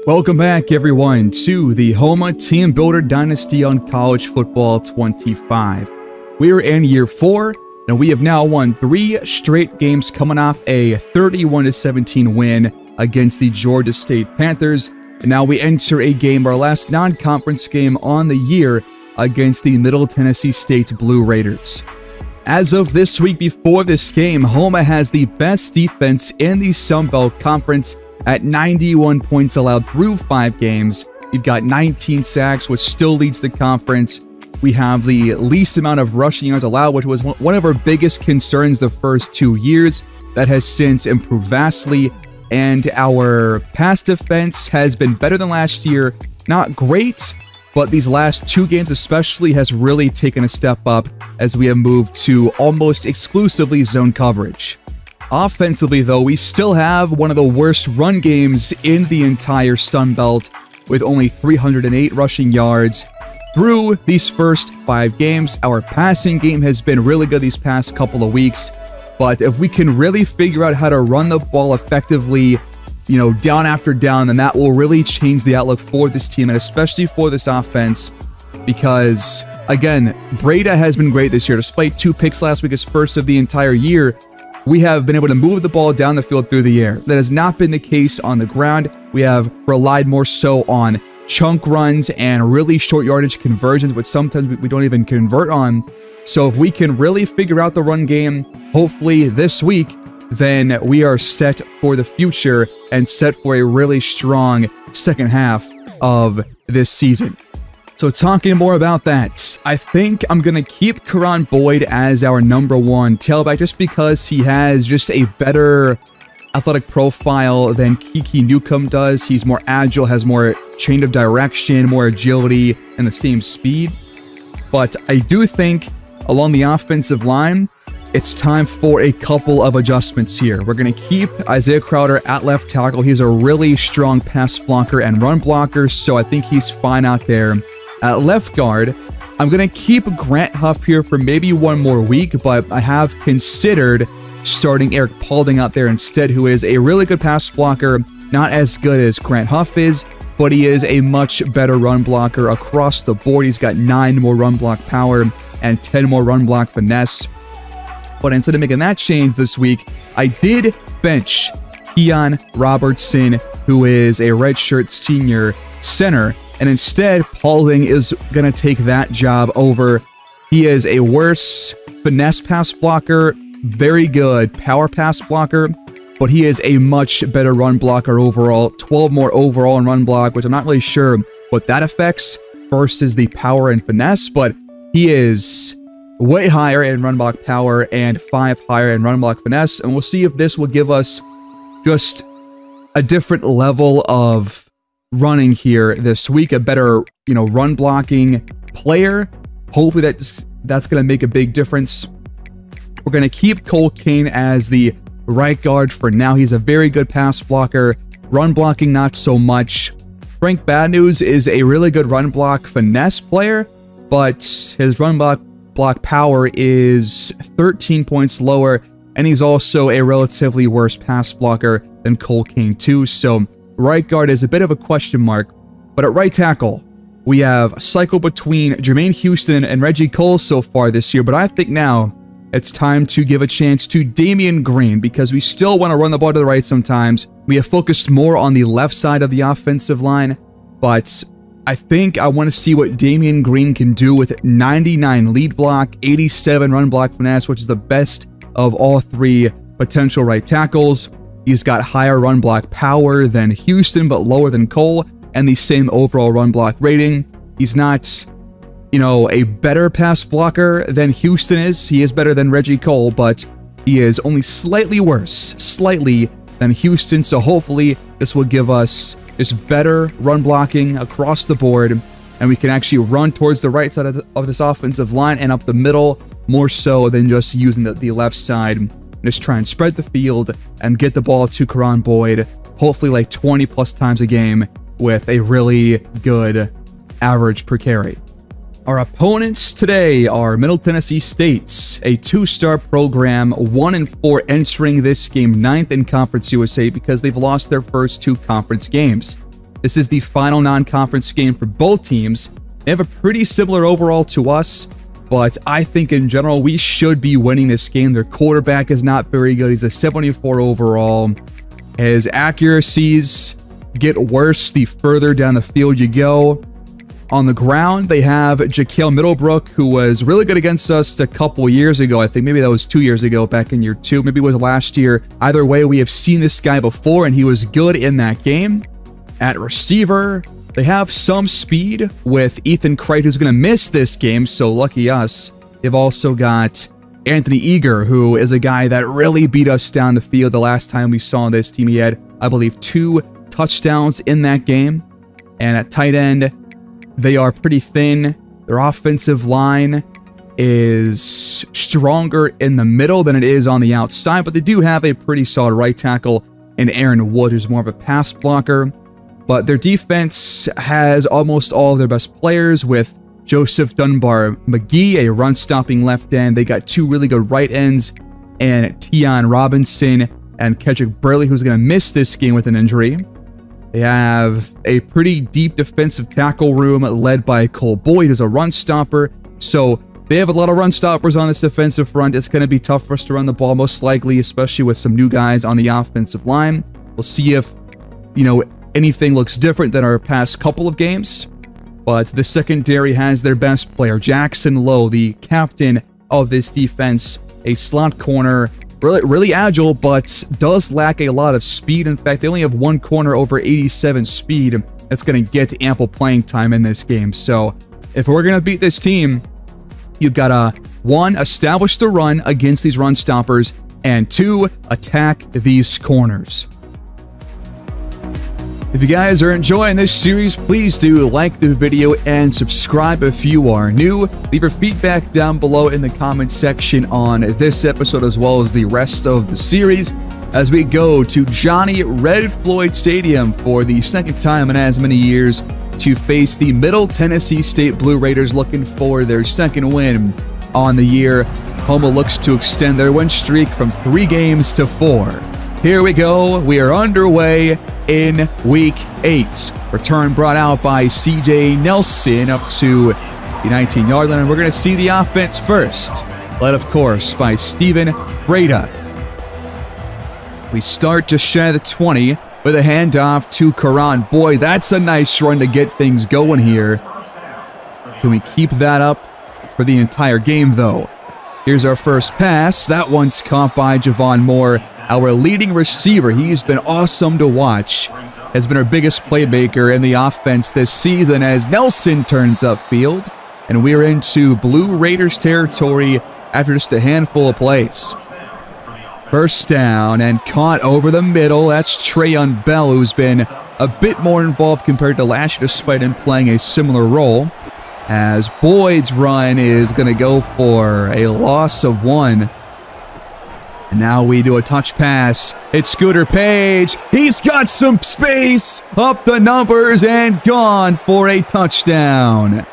Welcome back, everyone, to the Homa Team Builder Dynasty on College Football 25. We are in year 4, and we have now won 3 straight games coming off a 31-17 win against the Georgia State Panthers. And now we enter a game, our last non-conference game on the year, against the Middle Tennessee State Blue Raiders. As of this week before this game, Homa has the best defense in the Sun Belt Conference at 91 points allowed through 5 games. We've got 19 sacks, which still leads the conference. We have the least amount of rushing yards allowed, which was one of our biggest concerns the first 2 years. That has since improved vastly, and our pass defense has been better than last year. Not great, but these last 2 games especially has really taken a step up as we have moved to almost exclusively zone coverage. Offensively, though, we still have one of the worst run games in the entire Sun Belt, with only 308 rushing yards through these first 5 games. Our passing game has been really good these past couple of weeks, but if we can really figure out how to run the ball effectively, down after down, then that will really change the outlook for this team, and especially for this offense, because, again, Breda has been great this year. Despite 2 picks last week, his first of the entire year, we have been able to move the ball down the field through the air. That has not been the case on the ground. We have relied more so on chunk runs and really short yardage conversions, which sometimes we don't even convert on. So if we can really figure out the run game, hopefully this week, then we are set for the future and set for a really strong second half of this season. So talking more about that, I think I'm going to keep Karan Boyd as our #1 tailback just because he has just a better athletic profile than Kiki Newcomb does. He's more agile, has more change of direction, more agility, and the same speed. But I do think along the offensive line, it's time for a couple of adjustments here. We're going to keep Isaiah Crowder at left tackle. He's a really strong pass blocker and run blocker, so I think he's fine out there. At left guard, I'm going to keep Grant Huff here for maybe 1 more week, but I have considered starting Eric Paulding out there instead, who is a really good pass blocker, not as good as Grant Huff is, but he is a much better run blocker across the board. He's got 9 more run block power and 10 more run block finesse. But instead of making that change this week, I did bench Keon Robertson, who is a redshirt senior center, and instead Paulding is going to take that job over. He is a worse finesse pass blocker, very good power pass blocker, but he is a much better run blocker overall. 12 more overall in run block, which I'm not really sure what that affects versus the power and finesse, but he is way higher in run block power and 5 higher in run block finesse, and we'll see if this will give us just a different level of running here this week, a better, run blocking player. Hopefully that's going to make a big difference. We're going to keep Cole Kane as the right guard for now. He's a very good pass blocker. Run blocking, not so much. Frank Bad News is a really good run block finesse player, but his run block power is 13 points lower, and he's also a relatively worse pass blocker than Cole Kane too. So right guard is a bit of a question mark, but at right tackle, we have a cycle between Jermaine Houston and Reggie Cole so far this year, but I think now it's time to give a chance to Damian Green, because we still want to run the ball to the right sometimes. We have focused more on the left side of the offensive line, but I think I want to see what Damian Green can do with 99 lead block, 87 run block finesse, which is the best of all 3 potential right tackles. He's got higher run block power than Houston, but lower than Cole, and the same overall run block rating. He's not, a better pass blocker than Houston is. He is better than Reggie Cole, but he is only slightly worse, than Houston. So hopefully this will give us just better run blocking across the board, and we can actually run towards the right side of this offensive line and up the middle more so than just using the left side. Just try and spread the field and get the ball to Karan Boyd, hopefully like 20 plus times a game with a really good average per carry. Our opponents today are Middle Tennessee State, a 2-star program, 1-4 entering this game, 9th in Conference USA because they've lost their first 2 conference games. This is the final non-conference game for both teams. They have a pretty similar overall to us, but I think in general we should be winning this game. Their quarterback is not very good. He's a 74 overall. His accuracies get worse the further down the field you go. On the ground, they have Jaquel Middlebrook, who was really good against us a couple years ago. I think maybe that was 2 years ago, back in year 2. Maybe it was last year. Either way, we have seen this guy before, and he was good in that game. At receiver, they have some speed with Ethan Kright, who's going to miss this game, so lucky us. They've also got Anthony Eager, who is a guy that really beat us down the field the last time we saw this team. He had, I believe, 2 touchdowns in that game. And at tight end, they are pretty thin. Their offensive line is stronger in the middle than it is on the outside, but they do have a pretty solid right tackle in Aaron Wood, who's more of a pass blocker. But their defense has almost all of their best players, with Joseph Dunbar McGee, a run-stopping left end. They got 2 really good right ends, and Tion Robinson and Kedrick Burley, who's going to miss this game with an injury. They have a pretty deep defensive tackle room led by Cole Boyd, who's a run stopper. So they have a lot of run stoppers on this defensive front. It's going to be tough for us to run the ball, most likely, especially with some new guys on the offensive line. We'll see if, anything looks different than our past couple of games. But the secondary has their best player, Jackson Lowe, the captain of this defense, a slot corner. Really agile, but does lack a lot of speed. In fact, they only have 1 corner over 87 speed. That's going to get ample playing time in this game. So if we're going to beat this team, you've got to, 1, establish the run against these run stoppers, and 2, attack these corners. If you guys are enjoying this series, please do like the video and subscribe if you are new. Leave your feedback down below in the comment section on this episode as well as the rest of the series as we go to Johnny Red Floyd Stadium for the second time in as many years to face the Middle Tennessee State Blue Raiders, looking for their second win on the year. Houma looks to extend their win streak from 3 games to 4. Here we go. We are underway in Week 8. Return brought out by C.J. Nelson up to the 19-yard line. And we're going to see the offense first, led, of course, by Steven Breda. We start just shy of the 20 with a handoff to Karan. Boy, that's a nice run to get things going here. Can we keep that up for the entire game, though? Here's our first pass. That one's caught by Javon Moore, our leading receiver. He's been awesome to watch. Has been our biggest playmaker in the offense this season as Nelson turns upfield. And we're into Blue Raiders territory after just a handful of plays. First down and caught over the middle. That's Trayon Bell, who's been a bit more involved compared to last year despite him playing a similar role. As Boyd's run is going to go for a loss of 1. And now we do a touch pass. It's Scooter Page. He's got some space. Up the numbers and gone for a touchdown.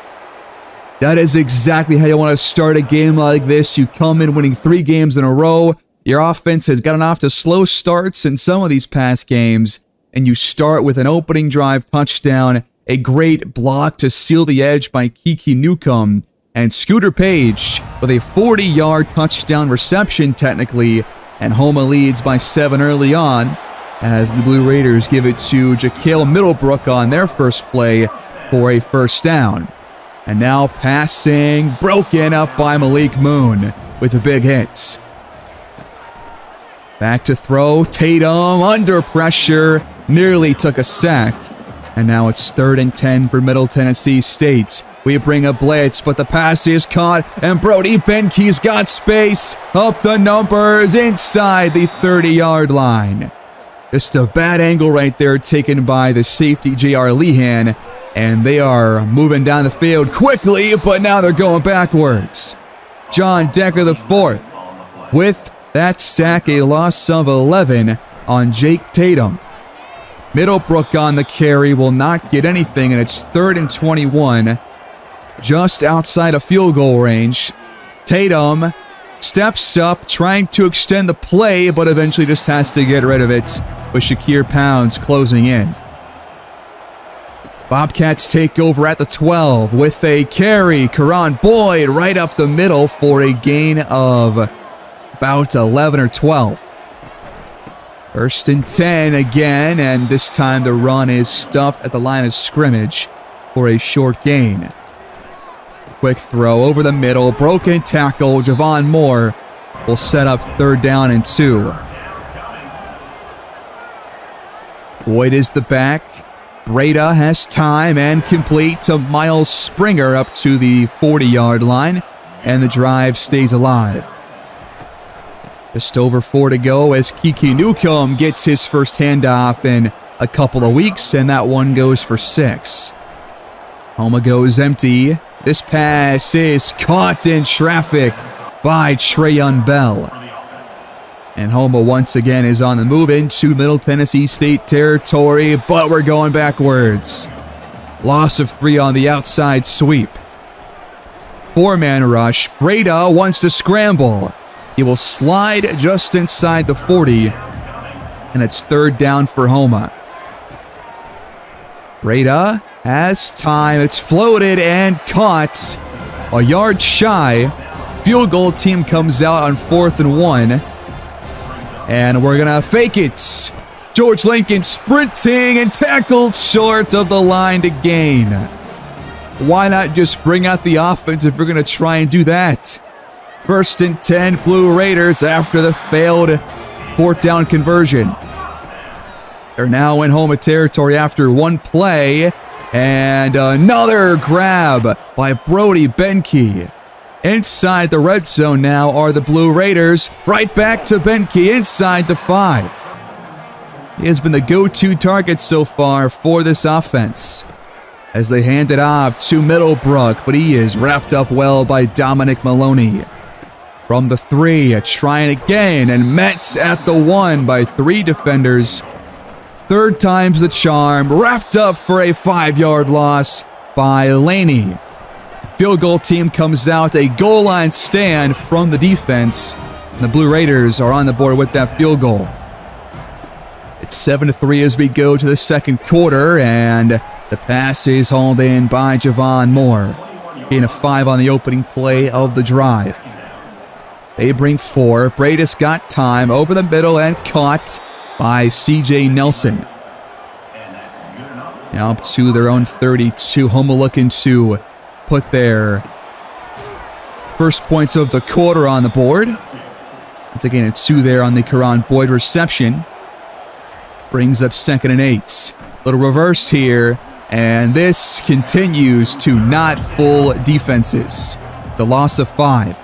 That is exactly how you want to start a game like this. You come in winning 3 games in a row. Your offense has gotten off to slow starts in some of these past games. And you start with an opening drive touchdown. A great block to seal the edge by Kiki Newcomb. And Scooter Page with a 40-yard touchdown reception, technically. And Houma leads by 7 early on as the Blue Raiders give it to Jaquel Middlebrook on their first play for a first down. And now passing, broken up by Malik Moon with a big hit. Back to throw, Tatum under pressure, nearly took a sack. And now it's 3rd and 10 for Middle Tennessee State. We bring a blitz, but the pass is caught, and Brody Benke's got space. Up the numbers inside the 30-yard line. Just a bad angle right there taken by the safety, J.R. Lehan. And they are moving down the field quickly, but now they're going backwards. John Decker IV with that sack, a loss of 11 on Jake Tatum. Middlebrook on the carry will not get anything, and it's 3rd and 21, just outside of field goal range. Tatum steps up, trying to extend the play, but eventually just has to get rid of it with Shakir Pounds closing in. Bobcats take over at the 12 with a carry. Karan Boyd right up the middle for a gain of about 11 or 12. First and 10 again, and this time the run is stuffed at the line of scrimmage for a short gain. Quick throw over the middle, broken tackle. Javon Moore will set up 3rd down and 2. Boyd is the back. Breda has time and complete to Miles Springer up to the 40-yard line, and the drive stays alive. Just over 4 to go as Kiki Newcomb gets his first handoff in a couple of weeks, and that one goes for 6. Homa goes empty. This pass is caught in traffic by Trayon Bell. And Homa once again is on the move into Middle Tennessee State territory, but we're going backwards. Loss of 3 on the outside sweep. 4-man rush. Breda wants to scramble. He will slide just inside the 40, and it's 3rd down for Homa. Breda has time. It's floated and caught. A yard shy. Field goal team comes out on 4th and 1. And we're going to fake it. George Lincoln sprinting and tackled short of the line to gain. Why not just bring out the offense if we're going to try and do that? 1st and 10 Blue Raiders after the failed 4th down conversion. They're now in Homa territory after 1 play. And another grab by Brody Benke. Inside the red zone now are the Blue Raiders. Right back to Benke inside the 5. He has been the go-to target so far for this offense, as they hand it off to Middlebrook, but he is wrapped up well by Dominic Maloney. From the 3, trying again, and met at the 1 by 3 defenders. 3rd time's the charm, wrapped up for a 5-yard loss by Laney. Field goal team comes out, a goal line stand from the defense. And the Blue Raiders are on the board with that field goal. It's 7-3 as we go to the 2nd quarter, and the pass is hauled in by Javon Moore. Gain of 5 on the opening play of the drive. They bring 4. Breda's got time over the middle and caught by C.J. Nelson. Now up to their own 32. Homa looking to put their first points of the quarter on the board. It's a gain of 2 there on the Karan Boyd reception. Brings up 2nd and 8. Little reverse here, and this continues to not full defenses. It's a loss of 5.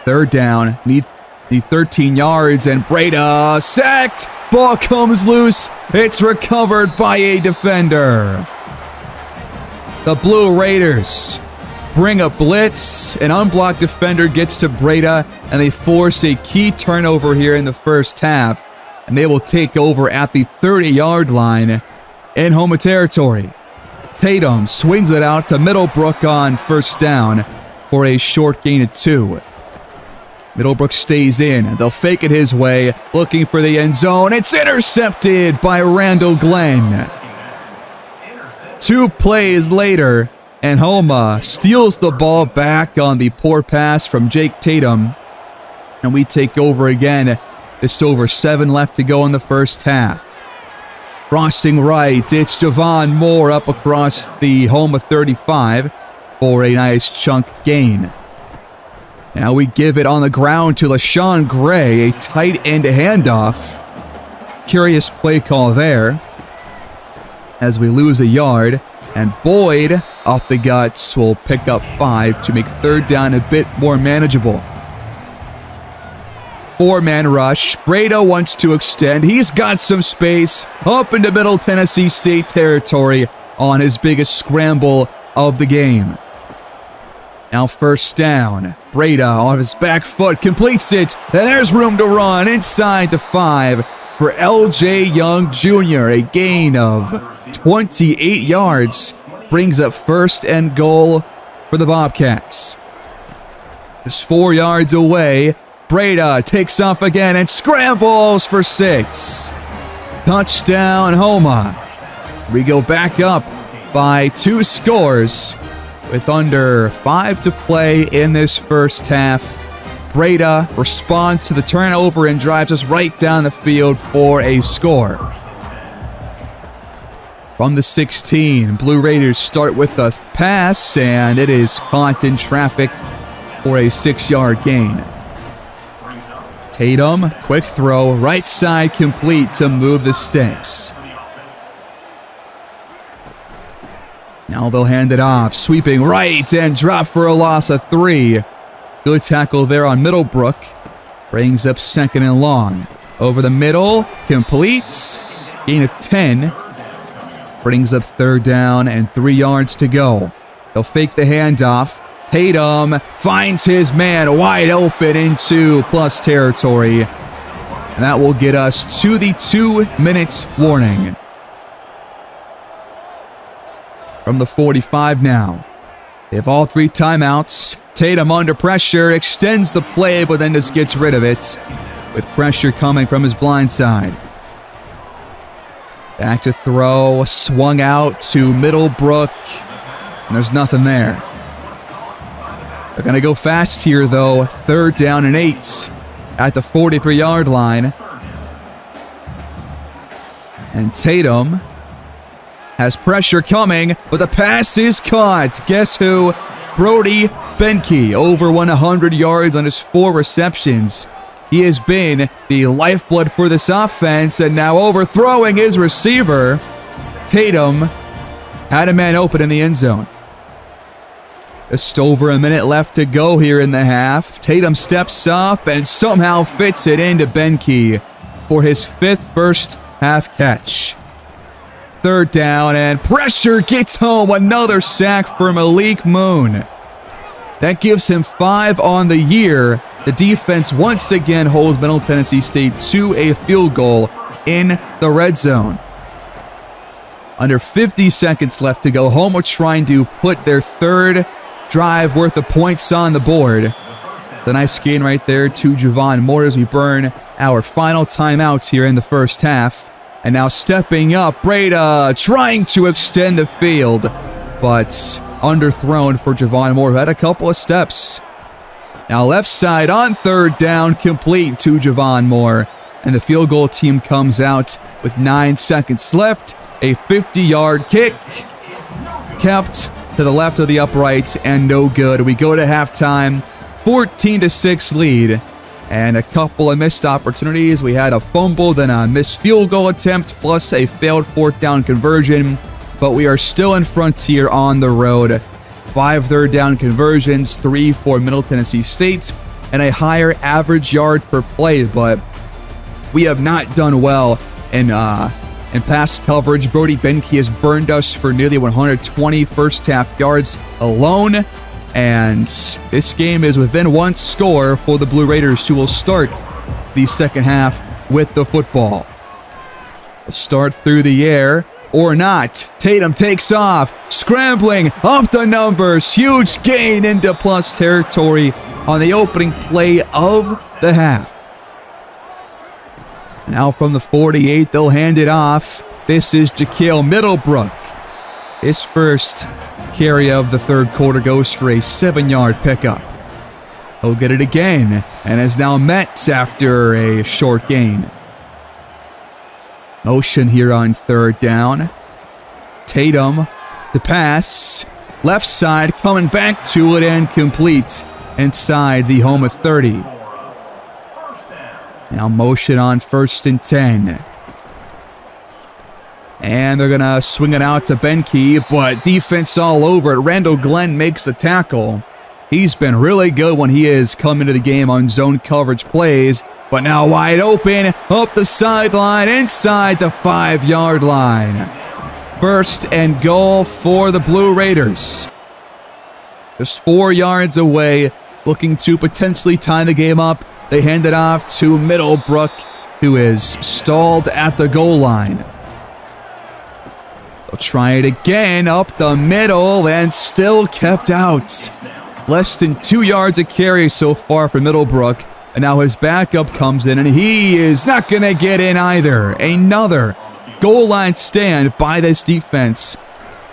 3rd down, need 13 yards, and Breda sacked. Ball comes loose. It's recovered by a defender. The Blue Raiders bring a blitz. An unblocked defender gets to Breda, and they force a key turnover here in the first half. And they will take over at the 30-yard line in Homa territory. Tatum swings it out to Middlebrook on 1st down for a short gain of 2. Middlebrook stays in. They'll fake it his way, looking for the end zone. It's intercepted by Randall Glenn. 2 plays later, and Homa steals the ball back on the poor pass from Jake Tatum. And we take over again. Just over 7 left to go in the first half. Crossing right, it's Javon Moore up across the Homa 35 for a nice chunk gain. Now we give it on the ground to LaShawn Gray, a tight end handoff. Curious play call there, as we lose a yard, and Boyd up the guts will pick up 5 to make 3rd down a bit more manageable. 4-man rush. Breda wants to extend. He's got some space up into Middle Tennessee State territory on his biggest scramble of the game. Now 1st down. Breda on his back foot completes it. And there's room to run inside the 5 for L.J. Young Jr. A gain of 28 yards brings up 1st and goal for the Bobcats. Just 4 yards away. Breda takes off again and scrambles for 6. Touchdown, Homa. We go back up by 2 scores with under 5 to play in this first half. Breda responds to the turnover and drives us right down the field for a score. From the 16, Blue Raiders start with a pass, and it is caught in traffic for a 6-yard gain. Tatum, quick throw, right side complete to move the sticks. Now they'll hand it off, sweeping right and drop for a loss of 3. Good tackle there on Middlebrook. Brings up 2nd and long. Over the middle, completes. Gain of 10. Brings up 3rd down and 3 yards to go. They'll fake the handoff. Tatum finds his man wide open into plus territory. And that will get us to the 2-minute warning. From the 45 now. They have all 3 timeouts. Tatum under pressure, extends the play, but then just gets rid of it with pressure coming from his blind side. Back to throw, swung out to Middlebrook, and there's nothing there. They're going to go fast here, though. 3rd down and 8 at the 43-yard line. And Tatum has pressure coming, but the pass is caught. Guess who? Brody Benke, over 100 yards on his 4 receptions. He has been the lifeblood for this offense, and now overthrowing his receiver. Tatum had a man open in the end zone. Just over a minute left to go here in the half. Tatum steps up and somehow fits it into Benke for his 5th first half catch. 3rd down, and pressure gets home. Another sack for Malik Moon. That gives him 5 on the year. The defense once again holds Middle Tennessee State to a field goal in the red zone. Under 50 seconds left to go. Homer trying to put their 3rd drive worth of points on the board. The nice gain right there to Javon Moore as we burn our final timeouts here in the first half. And now stepping up, Breda trying to extend the field, but underthrown for Javon Moore, who had a couple of steps. Now left side on 3rd down, complete to Javon Moore. And the field goal team comes out with 9 seconds left. A 50-yard kick kept to the left of the uprights and no good. We go to halftime, 14-6 lead. And a couple of missed opportunities. We had a fumble, then a missed field goal attempt, plus a failed 4th down conversion. But we are still in front here on the road. 5 3rd down conversions, 3 for Middle Tennessee State, and a higher average yard per play. But we have not done well in pass coverage. Brody Benke has burned us for nearly 120 first half yards alone. And this game is within 1 score for the Blue Raiders, who will start the second half with the football. We'll start through the air, or not. Tatum takes off, scrambling up the numbers. Huge gain into plus territory on the opening play of the half. Now from the 48, they'll hand it off. This is Jaquil Middlebrook. His first carry of the 3rd quarter goes for a 7-yard pickup. He'll get it again, and is now met after a short gain. Motion here on 3rd down. Tatum, the pass. Left side, coming back to it and complete inside the home of 30. Now motion on 1st and 10. And they're going to swing it out to Benke, but defense all over it. Randall Glenn makes the tackle. He's been really good when he has come into the game on zone coverage plays, but now wide open, up the sideline, inside the 5-yard line. 1st and goal for the Blue Raiders. Just 4 yards away, looking to potentially tie the game up. They hand it off to Middlebrook, who is stalled at the goal line. They'll try it again up the middle and still kept out. Less than 2 yards a carry so far for Middlebrook. And now his backup comes in and he is not going to get in either. Another goal line stand by this defense.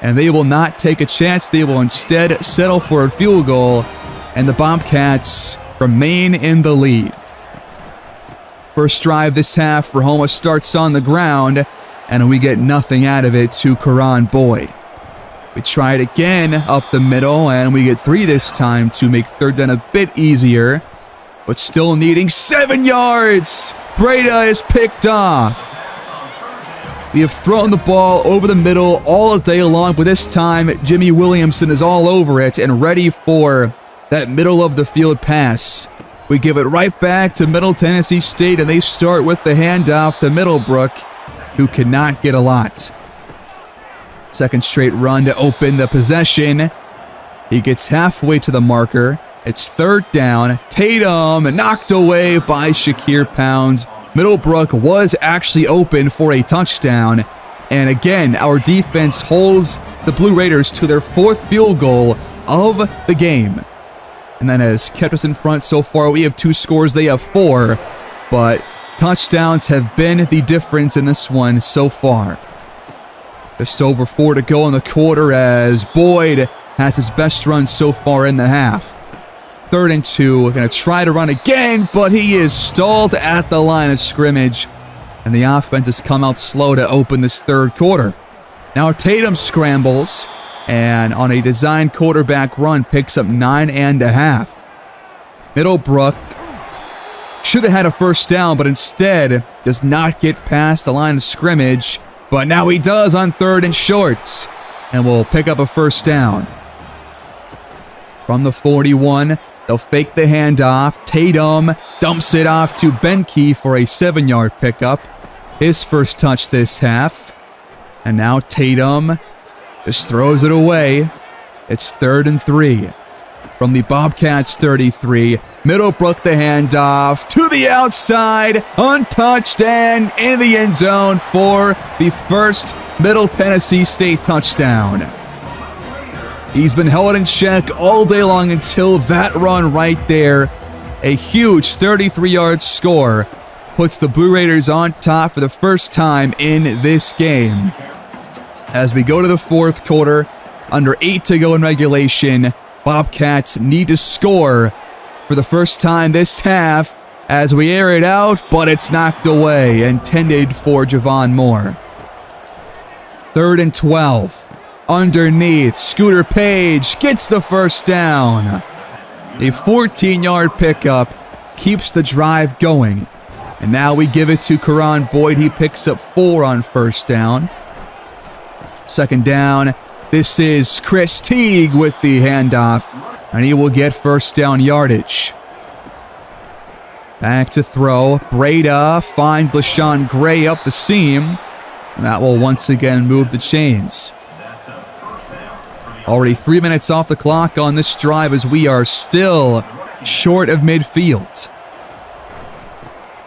and they will not take a chance. They will instead settle for a field goal, and the Bobcats remain in the lead. First drive this half for Houma starts on the ground, and we get nothing out of it to Karan Boyd. We try it again up the middle, and we get 3 this time to make third down a bit easier, but still needing 7 yards. Breda is picked off. We have thrown the ball over the middle all day long, but this time Jimmy Williamson is all over it and ready for that middle of the field pass. We give it right back to Middle Tennessee State, and they start with the handoff to Middlebrook, who cannot get a lot. Second straight run to open the possession. He gets halfway to the marker. It's third down. Tatum knocked away by Shakir Pounds. Middlebrook was actually open for a touchdown. And again, our defense holds the Blue Raiders to their 4th field goal of the game. And that has kept us in front so far. We have 2 scores, they have 4. But touchdowns have been the difference in this one so far. Just over 4 to go in the quarter as Boyd has his best run so far in the half. 3rd and 2, going to try to run again, but he is stalled at the line of scrimmage. And the offense has come out slow to open this 3rd quarter. Now Tatum scrambles, and on a designed quarterback run, picks up 9.5. Middlebrook should have had a first down, but instead does not get past the line of scrimmage. But now he does on 3rd and short, and will pick up a first down. From the 41, they'll fake the handoff. Tatum dumps it off to Benke for a 7-yard pickup. His first touch this half. And now Tatum just throws it away. It's 3rd and 3. From the Bobcats 33, Middlebrook the handoff to the outside, untouched and in the end zone for the first Middle Tennessee State touchdown. He's been held in check all day long until that run right there. A huge 33-yard score puts the Blue Raiders on top for the first time in this game. As we go to the 4th quarter, under 8 to go in regulation, Bobcats need to score for the first time this half as we air it out, but it's knocked away, intended for Javon Moore. 3rd and 12. Underneath, Scooter Page gets the first down. A 14-yard pickup keeps the drive going. And now we give it to Karan Boyd. He picks up 4 on first down. 2nd down. This is Chris Teague with the handoff, and he will get first down yardage. Back to throw. Breda finds LaShawn Gray up the seam, and that will once again move the chains. Already 3 minutes off the clock on this drive as we are still short of midfield.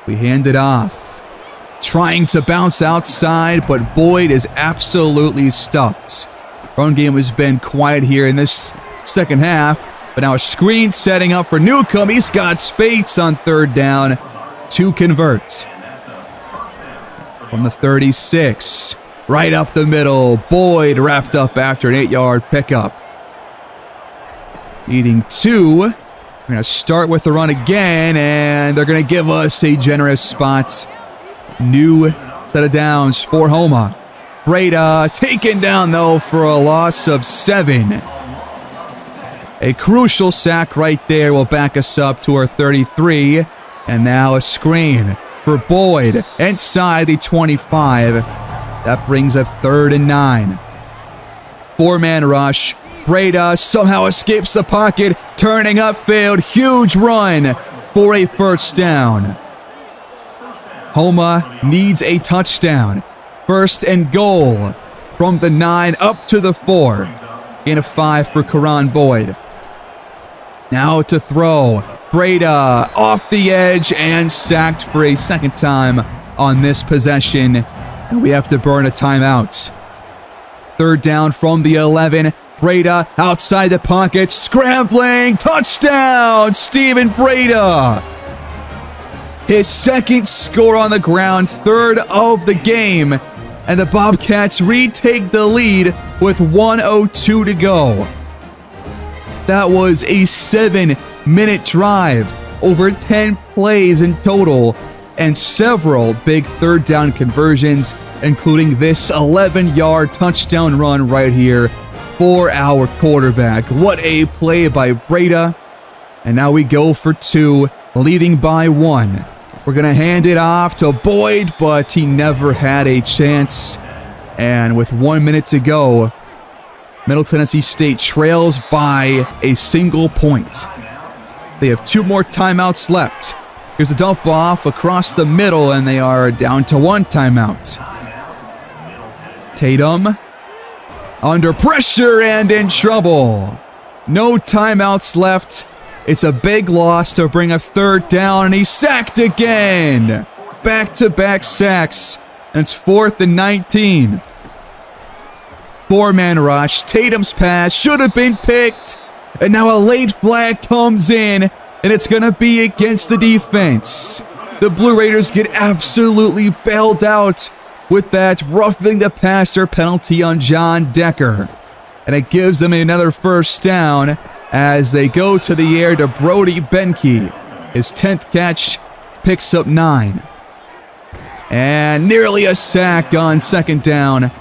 We hand it off. Trying to bounce outside, but Boyd is absolutely stuffed. Run game has been quiet here in this second half, but now a screen setting up for Newcomb. He's got space on 3rd down to convert. From the 36, right up the middle, Boyd wrapped up after an 8-yard pickup. Needing 2. We're going to start with the run again, and they're going to give us a generous spot. New set of downs for Houma. Breda taken down, though, for a loss of 7. A crucial sack right there will back us up to our 33. And now a screen for Boyd inside the 25. That brings up 3rd and 9. 4-man rush. Breda somehow escapes the pocket, turning upfield. Huge run for a first down. Houma needs a touchdown. 1st and goal from the 9 up to the 4. Gain of 5 for Karan Boyd. Now to throw. Breda off the edge and sacked for a 2nd time on this possession. And we have to burn a timeout. 3rd down from the 11. Breda outside the pocket, scrambling, touchdown, Steven Breda. His 2nd score on the ground, 3rd of the game. and the Bobcats retake the lead with 1:02 to go. That was a 7-minute drive, over 10 plays in total, and several big third down conversions, including this 11-yard touchdown run right here for our quarterback. What a play by Breida. And now we go for 2, leading by 1. We're going to hand it off to Boyd, but he never had a chance. And with 1 minute to go, Middle Tennessee State trails by a single point. They have 2 more timeouts left. Here's a dump off across the middle, and they are down to 1 timeout. Tatum under pressure and in trouble. No timeouts left. It's a big loss to bring a 3rd down, and he's sacked again. Back-to-back sacks. And it's 4th and 19. 4-man rush. Tatum's pass should have been picked. And now a late flag comes in, and it's going to be against the defense. The Blue Raiders get absolutely bailed out with that roughing the passer penalty on John Decker. And it gives them another 1st down as they go to the air to Brody Benke. His 10th catch, picks up 9. And nearly a sack on 2nd down.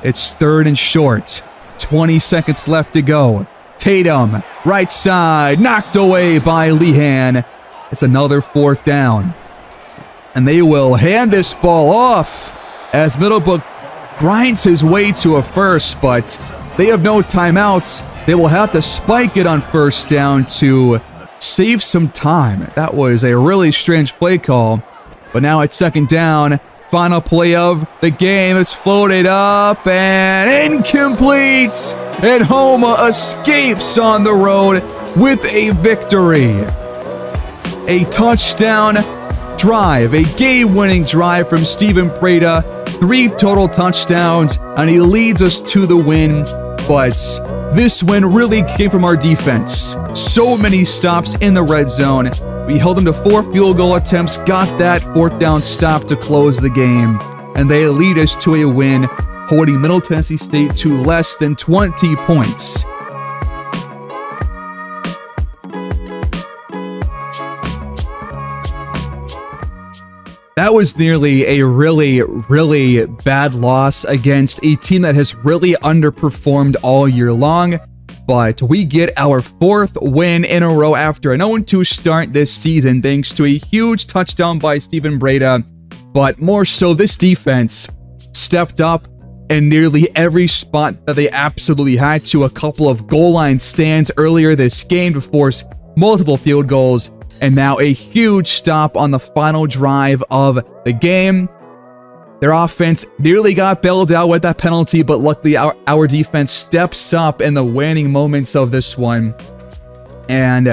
It's 3rd and short. 20 seconds left to go. Tatum, right side, knocked away by Lehan. It's another 4th down. And they will hand this ball off as Middlebrook grinds his way to a 1st, but they have no timeouts. They will have to spike it on 1st down to save some time. That was a really strange play call. But now it's 2nd down. Final play of the game. It's floated up and incomplete. And Homa escapes on the road with a victory. A touchdown drive, a game-winning drive from Steven Breida. 3 total touchdowns, and he leads us to the win. But this win really came from our defense. So many stops in the red zone. We held them to 4 field goal attempts, got that 4th down stop to close the game, and they lead us to a win, holding Middle Tennessee State to less than 20 points. That was nearly a really bad loss against a team that has really underperformed all year long. But we get our 4th win in a row after an 0-2 start this season, thanks to a huge touchdown by Steven Breida. But more so, this defense stepped up in nearly every spot that they absolutely had to. A couple of goal line stands earlier this game to force multiple field goals, and now a huge stop on the final drive of the game. Their offense nearly got bailed out with that penalty, but luckily our defense steps up in the waning moments of this one. And,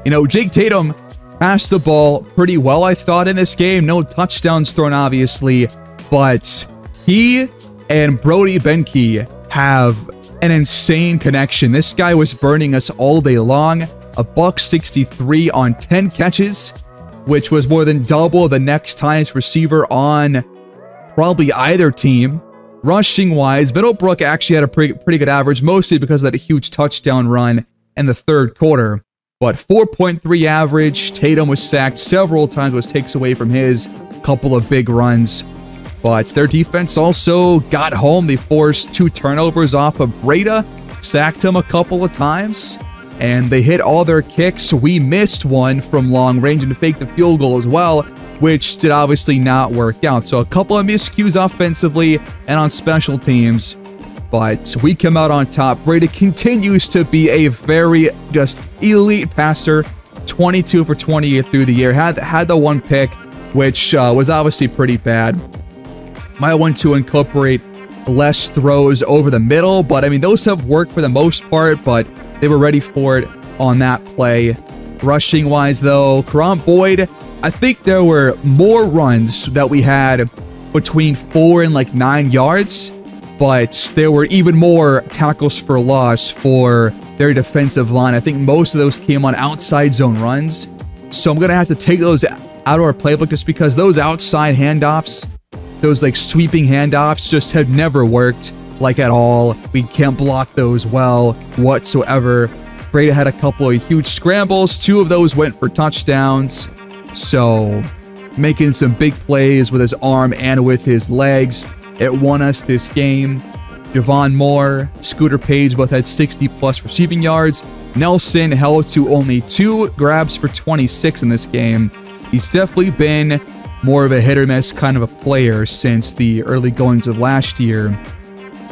you know, Jake Tatum passed the ball pretty well, I thought, in this game. No touchdowns thrown, obviously, but he and Brody Benke have an insane connection. This guy was burning us all day long. A $163 on 10 catches, which was more than double the next highest receiver on probably either team. Rushing wise, Middlebrook actually had a pretty good average, mostly because of that huge touchdown run in the 3rd quarter. But 4.3 average. Tatum was sacked several times, which takes away from his couple of big runs. But their defense also got home. They forced 2 turnovers off of Breida, sacked him a couple of times, and they hit all their kicks. We missed one from long range and faked the field goal as well, which did obviously not work out. So a couple of miscues offensively and on special teams, but we come out on top. Breida continues to be a very just elite passer, 22 for 28 through the year. Had the 1 pick, which was obviously pretty bad. Might want to incorporate less throws over the middle, but I mean, those have worked for the most part, but they were ready for it on that play. Rushing wise though, Karan Boyd, I think there were more runs that we had between 4 and like 9 yards, but there were even more tackles for loss for their defensive line. I think most of those came on outside zone runs, so I'm going to have to take those out of our playbook just because those outside handoffs, Those like sweeping handoffs just have never worked like at all. We can't block those well whatsoever. Breda had a couple of huge scrambles. 2 of those went for touchdowns. So making some big plays with his arm and with his legs. It won us this game. Javon Moore, Scooter Page both had 60+ receiving yards. Nelson held to only 2 grabs for 26 in this game. He's definitely been more of a hit-or-miss kind of a player since the early goings of last year.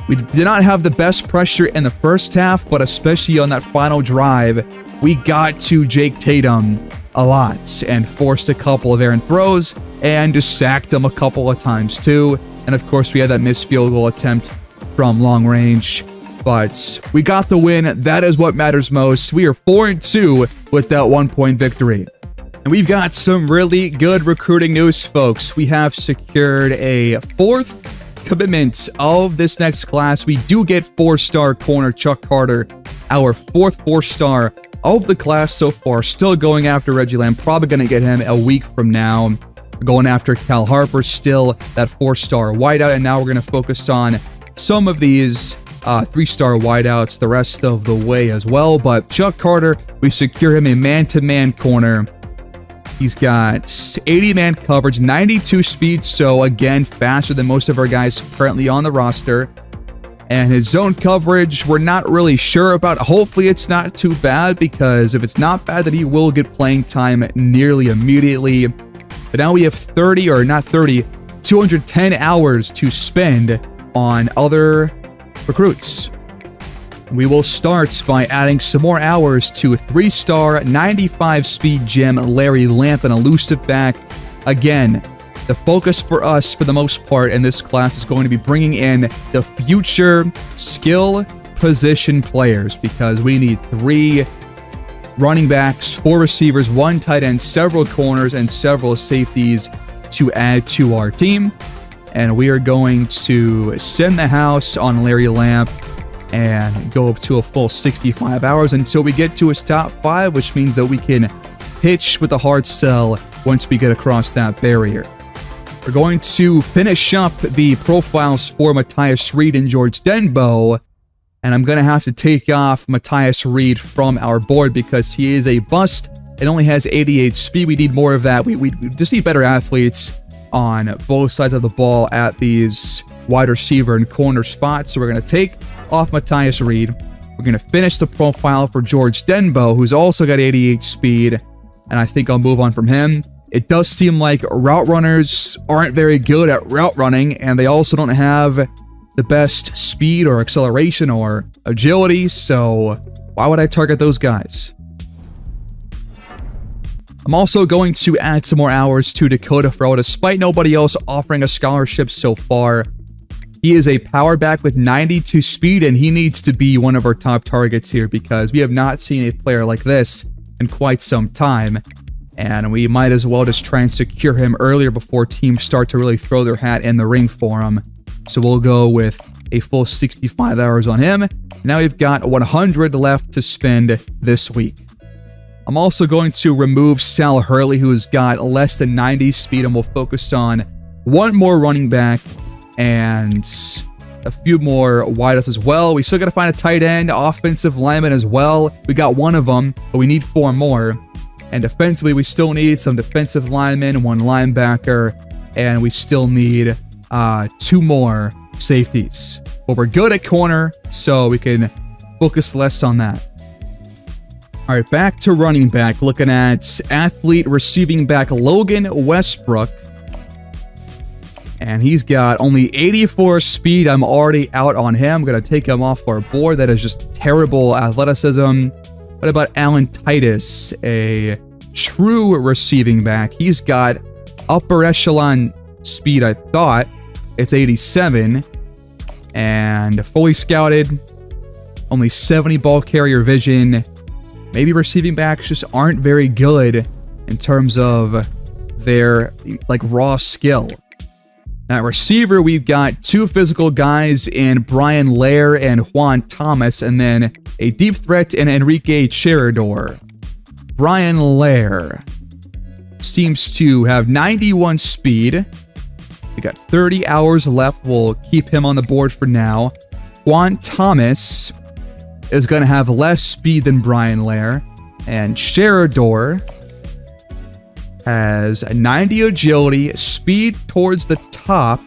We did not have the best pressure in the first half, but especially on that final drive, we got to Jake Tatum a lot and forced a couple of errant throws and just sacked him a couple of times too. And of course, we had that missed field goal attempt from long range. But we got the win. That is what matters most. We are 4-2 with that 1-point victory. And we've got some really good recruiting news, folks. We have secured a 4th commitment of this next class. We do get 4-star corner Chuck Carter, our 4th 4-star of the class so far. Still going after Reggie Lamb. Probably going to get him a week from now. We're going after Cal Harper, still that 4-star wideout. And now we're going to focus on some of these 3-star wideouts the rest of the way as well. But Chuck Carter, we secure him a man-to-man corner. He's got 80-man coverage, 92 speed, so again, faster than most of our guys currently on the roster. And his zone coverage, we're not really sure about. Hopefully it's not too bad, because if it's not bad, then he will get playing time nearly immediately. But now we have 210 hours to spend on other recruits. We will start by adding some more hours to 3-star 95 speed gem Larry Lamp, an elusive back. Again, the focus for us for the most part in this class is going to be bringing in the future skill position players, because we need 3 running backs, 4 receivers, 1 tight end, several corners, and several safeties to add to our team. And we are going to send the house on Larry Lamp and go up to a full 65 hours until we get to his top 5, which means that we can pitch with a hard sell once we get across that barrier. We're going to finish up the profiles for Matthias Reed and George Denbo, and I'm going to have to take off Matthias Reed from our board because he is a bust. It only has 88 speed. We need more of that. We just need better athletes on both sides of the ball at these wide receiver and corner spots. So we're going to take off Matthias Reed. We're going to finish the profile for George Denbo, who's also got 88 speed, and I think I'll move on from him. It does seem like route runners aren't very good at route running, and they also don't have the best speed or acceleration or agility, so why would I target those guys? I'm also going to add some more hours to Dakota Farrell, despite nobody else offering a scholarship so far. He is a power back with 92 speed, and he needs to be one of our top targets here because we have not seen a player like this in quite some time. And we might as well just try and secure him earlier before teams start to really throw their hat in the ring for him. So we'll go with a full 65 hours on him. Now we've got 100 left to spend this week. I'm also going to remove Sal Hurley, who has got less than 90 speed, and we'll focus on 1 more running back and a few more wideouts as well. We still got to find a tight end, offensive lineman as well. We got 1 of them, but we need 4 more. And defensively, we still need some defensive linemen, 1 linebacker, and we still need 2 more safeties. But we're good at corner, so we can focus less on that. All right, back to running back. Looking at athlete receiving back Logan Westbrook. And he's got only 84 speed. I'm already out on him. I'm going to take him off our board. That is just terrible athleticism. What about Alan Titus, a true receiving back? He's got upper echelon speed, I thought. It's 87. And fully scouted. Only 70 ball carrier vision. Maybe receiving backs just aren't very good in terms of their raw skill. At receiver, we've got 2 physical guys in Brian Lair and Juan Thomas, and then a deep threat in Enrique Cherador. Brian Lair seems to have 91 speed, We got 30 hours left. We'll keep him on the board for now. Juan Thomas is going to have less speed than Brian Lair. And Sherador has 90 agility, speed towards the top.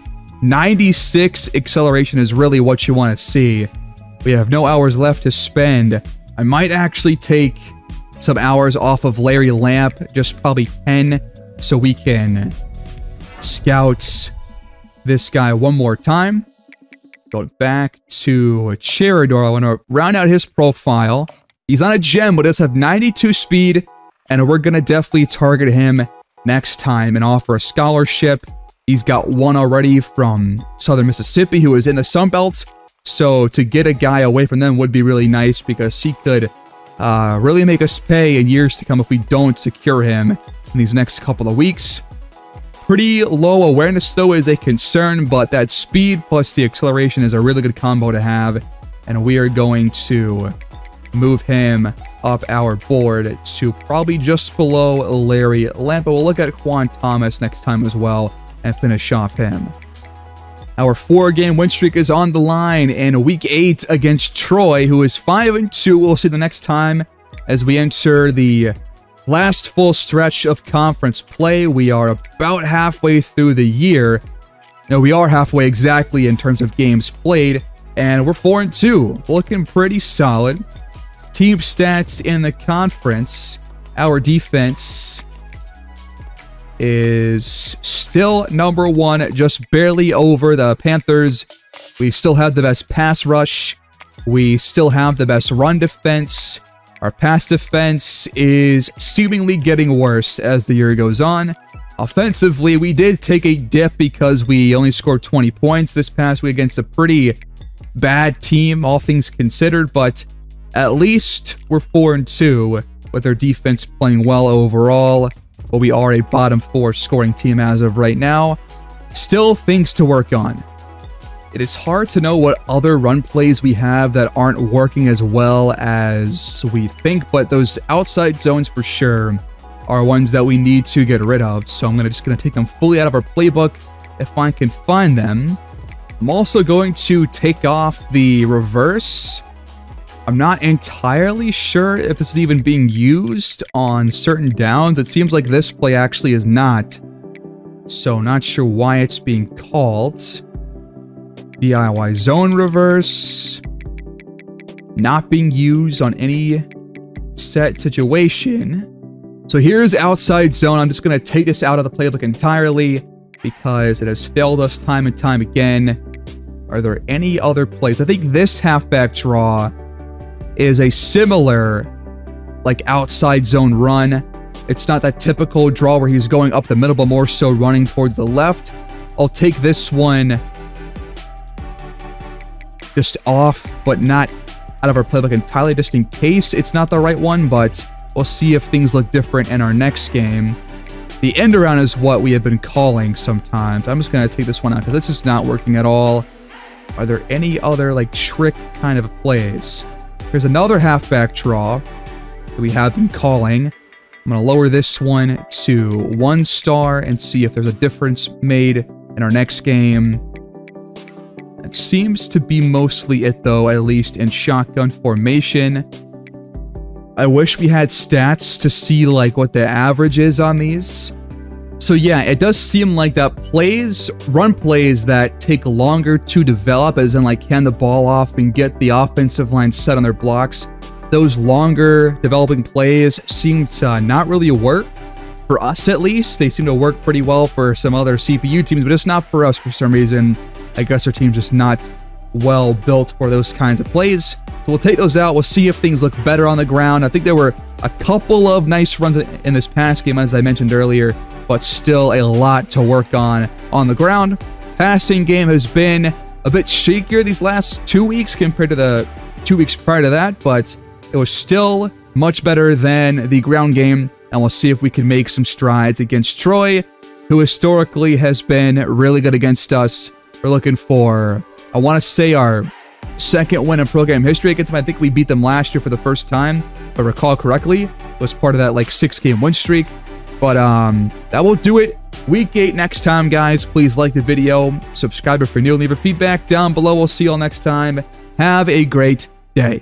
96 acceleration is really what you want to see. We have no hours left to spend. I might actually take some hours off of Larry Lamp, just probably 10, so we can scout this guy one more time. Go back to Cherador. I want to round out his profile. He's not a gem, but does have 92 speed, and we're going to definitely target him next time and offer a scholarship. He's got one already from Southern Mississippi who is in the Sun Belt, so to get a guy away from them would be really nice because he could really make us pay in years to come if we don't secure him in these next couple of weeks. Pretty low awareness, though, is a concern, but that speed plus the acceleration is a really good combo to have, and we are going to move him up our board to probably just below Larry Lampa. We'll look at Juan Thomas next time as well and finish off him. Our 4-game win streak is on the line in Week 8 against Troy, who is 5-2. We'll see the next time as we enter the last full stretch of conference play. We are about halfway through the year. No, we are halfway exactly in terms of games played, and we're 4-2. Looking pretty solid. Team stats in the conference. Our defense is still number 1, just barely over the Panthers. We still have the best pass rush. We still have the best run defense. Our pass defense is seemingly getting worse as the year goes on. Offensively, we did take a dip because we only scored 20 points this past week against a pretty bad team, all things considered, but at least we're 4-2 with our defense playing well overall, but we are a bottom 4 scoring team as of right now. Still things to work on. It is hard to know what other run plays we have that aren't working as well as we think, but those outside zones for sure are ones that we need to get rid of. So I'm just going to take them fully out of our playbook if I can find them. I'm also going to take off the reverse. I'm not entirely sure if this is even being used on certain downs. It seems like this play actually is not. So not sure why it's being called. DIY zone reverse. Not being used on any set situation. So here's outside zone. I'm just going to take this out of the playbook entirely because it has failed us time and time again. Are there any other plays? I think this halfback draw is a similar, like, outside zone run. It's not that typical draw where he's going up the middle, but more so running towards the left. I'll take this one just off, but not out of our playbook entirely, just in case it's not the right one, but we'll see if things look different in our next game. The end around is what we have been calling sometimes. I'm just going to take this one out because this is not working at all. Are there any other, like, trick kind of plays? Here's another halfback draw that we have been calling. I'm going to lower this one to 1 star and see if there's a difference made in our next game. That seems to be mostly it, though, at least in shotgun formation. I wish we had stats to see, like, what the average is on these. So yeah, it does seem like that run plays that take longer to develop, as in, like, hand the ball off and get the offensive line set on their blocks, those longer developing plays seem to not really work. For us, at least, they seem to work pretty well for some other CPU teams, but it's not for us for some reason. I guess our team's just not well built for those kinds of plays. So we'll take those out. We'll see if things look better on the ground. I think there were a couple of nice runs in this past game, as I mentioned earlier, but still a lot to work on the ground. Passing game has been a bit shakier these last 2 weeks compared to the 2 weeks prior to that, but it was still much better than the ground game, and we'll see if we can make some strides against Troy, who historically has been really good against us. We're looking for, I want to say, our second win in program history against them. I think we beat them last year for the first time, if I recall correctly. It was part of that, like, 6-game win streak. But that will do it Week 8 next time, guys. Please like the video, subscribe if you're new, leave your feedback down below. We'll see you all next time. Have a great day.